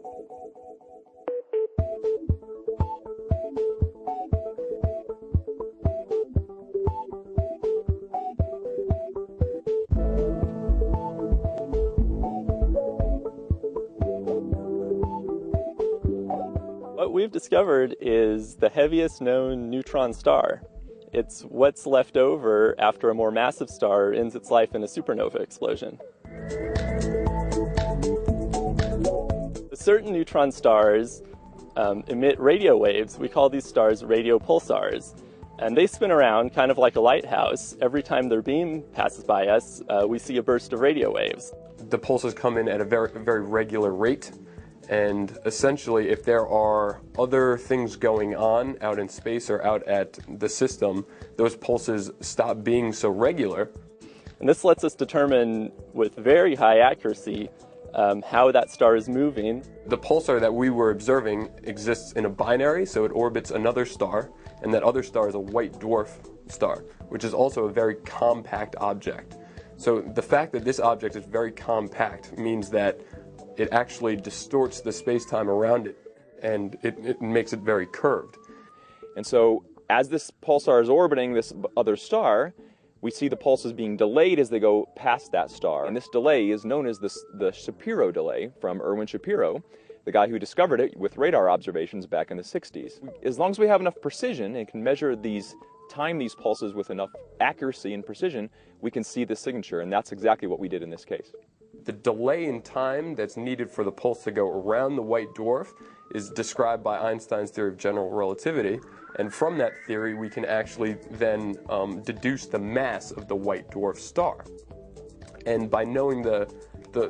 What we've discovered is the heaviest known neutron star. It's what's left over after a more massive star ends its life in a supernova explosion. Certain neutron stars emit radio waves. We call these stars radio pulsars. And they spin around kind of like a lighthouse. Every time their beam passes by us, we see a burst of radio waves. The pulses come in at a very regular rate. And essentially, if there are other things going on out in space or out at the system, those pulses stop being so regular. And this lets us determine with very high accuracy how that star is moving. The pulsar that we were observing exists in a binary, so it orbits another star, and that other star is a white dwarf star, which is also a very compact object. So the fact that this object is very compact means that it actually distorts the space-time around it, and it makes it very curved. And so as this pulsar is orbiting this other star, we see the pulses being delayed as they go past that star. And this delay is known as the Shapiro delay from Erwin Shapiro, the guy who discovered it with radar observations back in the 60s. As long as we have enough precision and can measure time these pulses with enough accuracy and precision, we can see the signature, and that's exactly what we did in this case. The delay in time that's needed for the pulse to go around the white dwarf is described by Einstein's theory of general relativity, and from that theory we can actually then deduce the mass of the white dwarf star. And by knowing the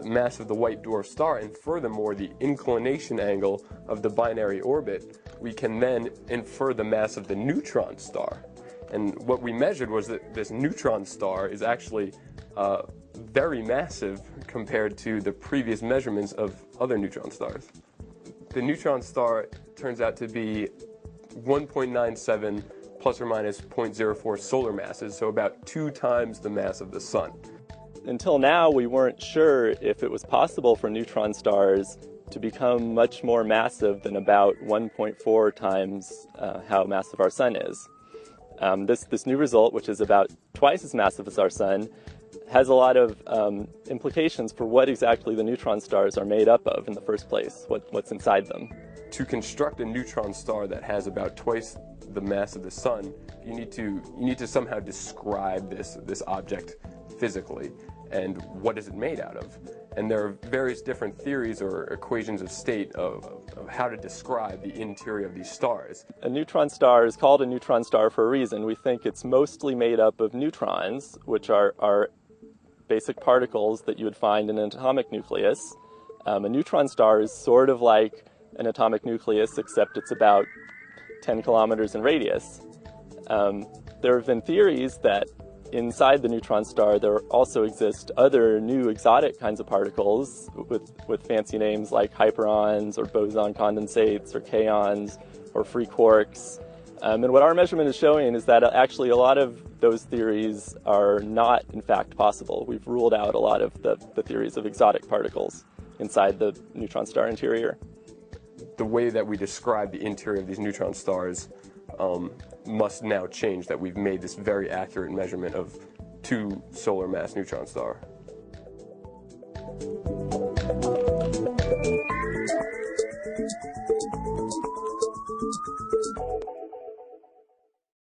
mass of the white dwarf star and furthermore the inclination angle of the binary orbit, we can then infer the mass of the neutron star. And what we measured was that this neutron star is actually very massive compared to the previous measurements of other neutron stars. The neutron star turns out to be 1.97 plus or minus 0.04 solar masses, so about 2 times the mass of the Sun. Until now, we weren't sure if it was possible for neutron stars to become much more massive than about 1.4 times how massive our Sun is. This new result, which is about twice as massive as our Sun, has a lot of implications for what exactly the neutron stars are made up of in the first place, what's inside them. To construct a neutron star that has about twice the mass of the Sun, you need to somehow describe this object physically, and what is it made out of? And there are various different theories or equations of state of how to describe the interior of these stars. A neutron star is called a neutron star for a reason. We think it's mostly made up of neutrons, which are basic particles that you would find in an atomic nucleus. A neutron star is sort of like an atomic nucleus, except it's about 10 kilometers in radius. There have been theories that inside the neutron star there also exist other new exotic kinds of particles with fancy names like hyperons or boson condensates or kaons or free quarks. And what our measurement is showing is that actually a lot of those theories are not in fact possible. We've ruled out a lot of the theories of exotic particles inside the neutron star interior. The way that we describe the interior of these neutron stars must now change, that we've made this very accurate measurement of 2 solar mass neutron star.